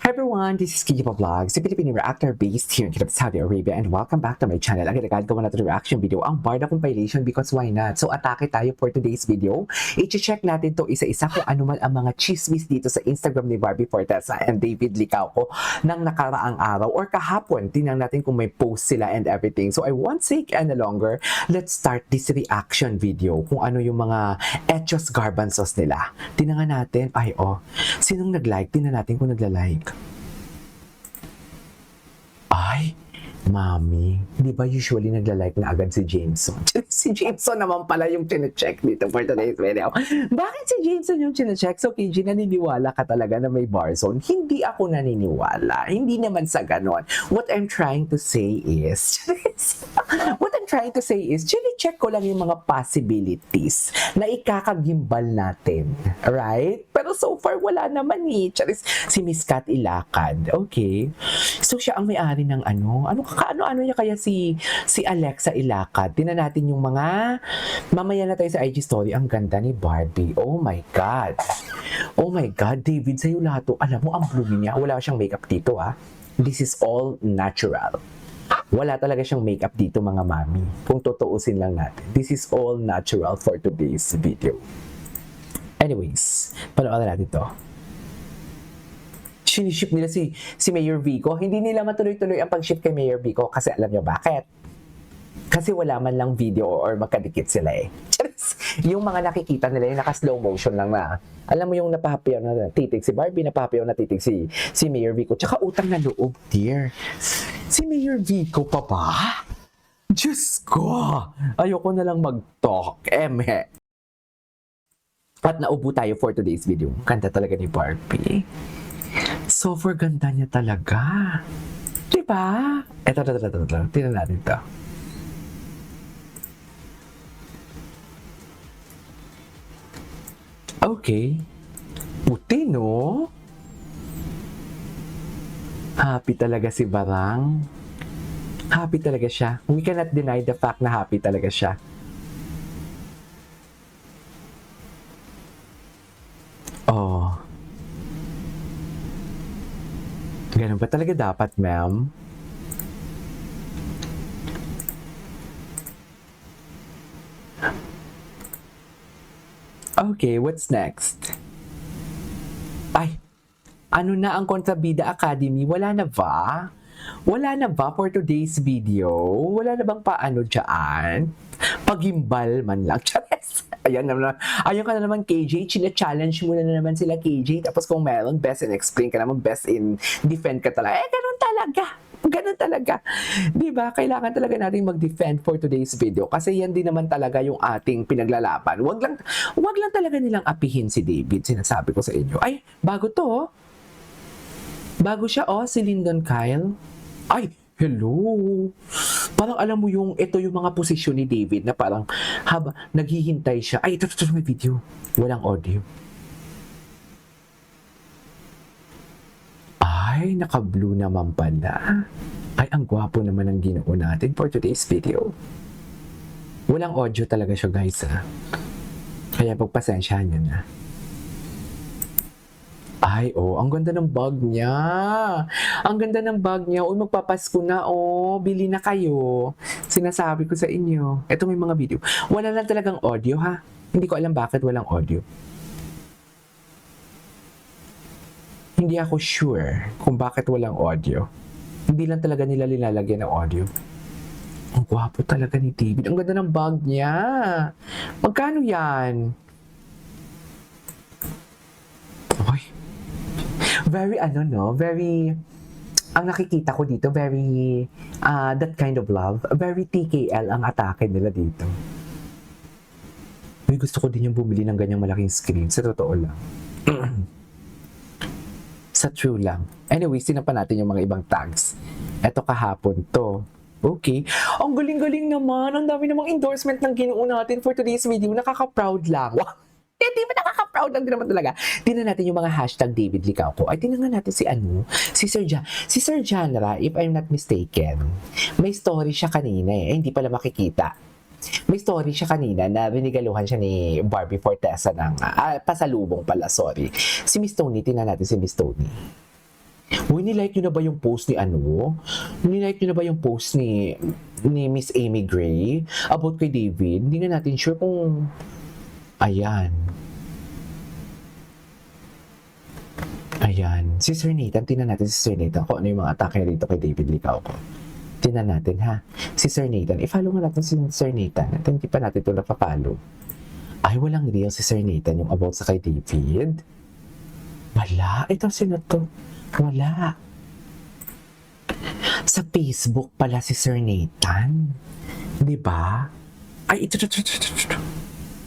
Hi everyone, this is Kiki Vlogs, a Filipino reactor based here in Saudi Arabia, and welcome back to my channel. Agad gawa natin reaction video ang Barda compilation because why not? So atake tayo for today's video. I-check natin to isa-isa kung ano man ang mga chismis dito sa Instagram ni Barbie Fortesa and David Licauco ng nakaraang araw or kahapon. Tingnan natin kung may post sila and everything. So I won't take any longer. Let's start this reaction video kung ano yung mga etos garbanzos nila. Tingnan natin, sinong nag-like? Tingnan natin kung nagla-like. Ay, Mami, di ba usually nagla-like na agad si Jameson? Si Jameson naman pala yung chinecheck dito for today's video. Bakit si Jameson yung chinecheck? So, KG, naniniwala ka talaga na may bar zone? Hindi ako naniniwala. Hindi naman sa ganon. What I'm trying to say is, chinecheck ko lang yung mga possibilities na ikakagimbal natin. Right? Pero so far, wala naman eh. Si Miss Kat Ilacad. Okay. So, siya ang may-ari ng ano niya kaya si Alexa Ilacad. Tingnan natin yung mga, mamaya na tayo sa IG story. Ang ganda ni Barbie. Oh my God. Oh my God, David, sa'yo lahat to. Alam mo, ang blooming niya. Wala siyang makeup dito, ah. This is all natural. Wala talaga siyang makeup dito, mga mami. Kung totoosin lang natin. This is all natural for today's video. Anyways, panoorin natin to. Siniship nila si Mayor Vico. Hindi nila matuloy-tuloy ang pag-ship kay Mayor Vico kasi alam nyo bakit? Kasi wala man lang video or magkadikit sila eh. Yung mga nakikita nila yung naka-slow motion lang na. Alam mo yung napahapiyaw na titig si Barbie, napahapiyaw na titig si Mayor Vico. Tsaka utang na loob, dear. Si Mayor Vico pa ba? Diyos ko! Ayoko na lang mag-talk. At naubo tayo for today's video. Ganda talaga ni Barbie. Super ganda niya talaga. Diba? Ito. Tingnan natin ito. Okay. Puti, no? Happy talaga si Barang. Happy talaga siya. We cannot deny the fact na happy talaga siya. Oh. Ganun ba talaga dapat, ma'am? Okay, what's next? Ay, ano na ang Kontrabida Academy? Wala na ba? Wala na ba for today's video? Wala na bang paano dyan? Pagimbal man lang. Ayan ka na naman, KJ. China-challenge mo na naman sila, KJ. Tapos kung meron, best in explain ka naman, best in defend ka talaga. Ganun talaga. Ganun talaga. Diba? Kailangan talaga natin mag-defend for today's video. Kasi yan din naman talaga yung ating pinaglalaban. Wag lang talaga nilang apihin si David. Sinasabi ko sa inyo. Ay, bago to, oh. Bago siya, oh, si Lyndon Kyle. Ay, hello. Parang alam mo ito yung mga posisyon ni David na parang naghihintay siya. Ay, ito may video. Walang audio. Ay, naka-blue naman pala. Ay, ang gwapo naman ang ginoo natin for today's video. Walang audio talaga siya, guys, ha. Kaya pagpasensyahan nyo na. Ay, ang ganda ng bag niya. Ang ganda ng bag niya. Uy, magpapasko na, bili na kayo. Sinasabi ko sa inyo. Ito may mga video. Wala lang talagang audio, ha. Hindi ko alam bakit walang audio. Hindi ako sure kung bakit walang audio. Hindi lang talaga nila nilalagyan ng audio. Ang gwapo talaga ni David. Ang ganda ng bag niya. Magkano yan? Ay. Very ang nakikita ko dito, very, that kind of love, very TKL ang atake nila dito. May gusto ko din yung bumili ng ganyang malaking screen, sa totoo lang. Sa true lang. Anyway, sinapan natin yung mga ibang tags. Eto kahapon to. Okay. Ang galing-galing naman. Ang dami namang endorsement ng ginoo natin for today's video. Nakaka-proud lang. Hindi ba nakaka-proud lang din naman talaga? Tingnan natin yung mga hashtag David Licauco. Ay, tingnan natin si Sir Janra, if I'm not mistaken. May story siya kanina eh. Hindi pala makikita. May story siya kanina na binigaluhan siya ni Barbie Fortesa ng pasalubong pala, sorry. Si Miss Tony, tingnan natin si Miss Tony. Uy, nilike nyo na ba yung post ni ano? Nilike nyo na ba yung post ni Miss Amy Gray about kay David? Hindi nga natin sure kung... Ayan. Ayan. Si Sir Nathan, tingnan natin si Sir Nathan kung ano yung mga atake rito kay David Licao ko. Tingnan natin ha. Si Sir Nathan. I-follow nga natin si Sir Nathan. At hindi pa natin ito napapalo. Ay, walang real si Sir Nathan yung about sa kay David. Wala. Ito sino to? Wala. Sa Facebook pala si Sir Nathan. Di ba? Ay, ito.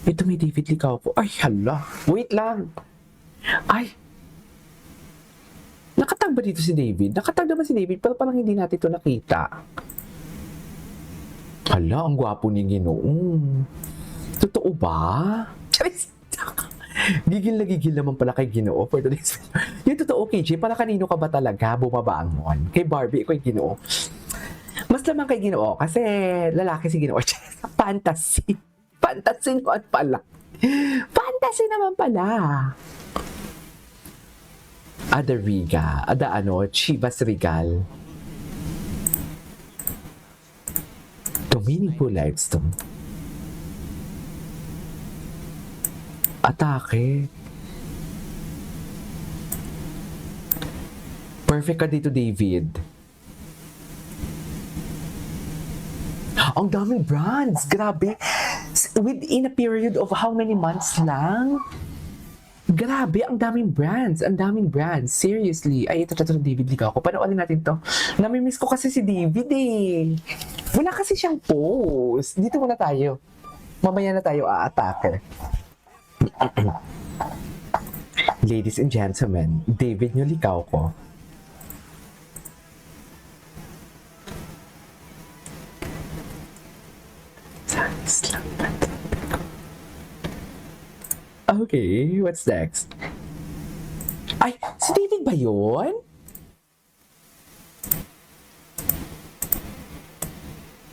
Ito may David Licao ko. Ay, hala. Wait lang. Ay. Nakatag ba dito si David? Nakatag naman si David, pero parang hindi natin ito nakita. Hala, ang gwapo ni Ginoong. Totoo ba? Charis! Gigil na gigil naman pala kay Ginoo for today's video. Yung totoo, KJ, para kanino ka ba talaga bumabangon? Kay Barbie, kay Ginoo. Mas naman kay Ginoo kasi lalaki si Ginoo. Fantasy. Fantasy naman pala. Fantasy naman pala. Ada Riga. Ada Chivas Regal. The meaningful lives to. Atake. Perfect ka dito, David. Ang daming brands. Grabe. Within a period of how many months lang? Grabe, ang daming brands. Ang daming brands. Seriously. Ay, ito, David Licao ko. Panoorin natin to. Namimiss ko kasi si David eh. Wala kasi siyang post. Dito muna tayo. Mamaya na tayo aatake. Ladies and gentlemen, David nyo Licao ko. Okay, what's next? Ay, si David ba yun?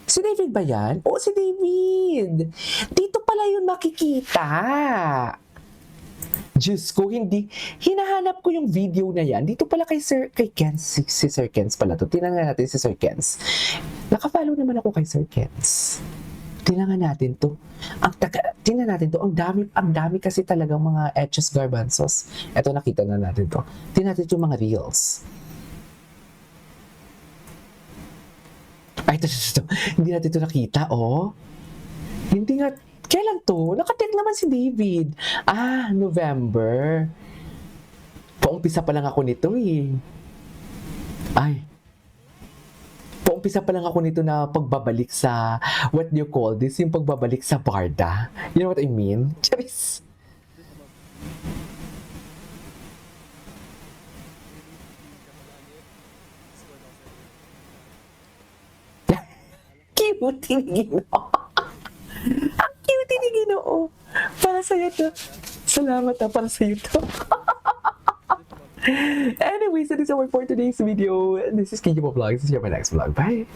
Si David ba yan? Oo, si David. Dito pala yun makikita. Diyos ko, hindi. Hinahanap ko yung video na yan. Dito pala kay Kens. Si Sir Kens pala to. Tingnan natin si Sir Kens. Nakafollow naman ako kay Sir Kens. Tingnan natin to. Tingnan natin to. Ang dami kasi talagang mga etches garbanzos. Ito, nakita na natin to. Tingnan natin yung mga reels. Ay, ito. Hindi natin ito nakita, oh. Hindi nga. Kailan to? Nakatag naman si David. Ah, November. Paumpisa pa lang ako nito eh. Ay. Paumpisa pa lang ako nito na pagbabalik sa, what do you call this? Yung pagbabalik sa Barda. You know what I mean? Charis. Cute ni Ginoo. Ang cute ni Ginoo. Para sa'yo to. Salamat para sa'yo to. Anyways, that is our for today's video. This is Kiki Vlogs. See you in my next vlog. Bye!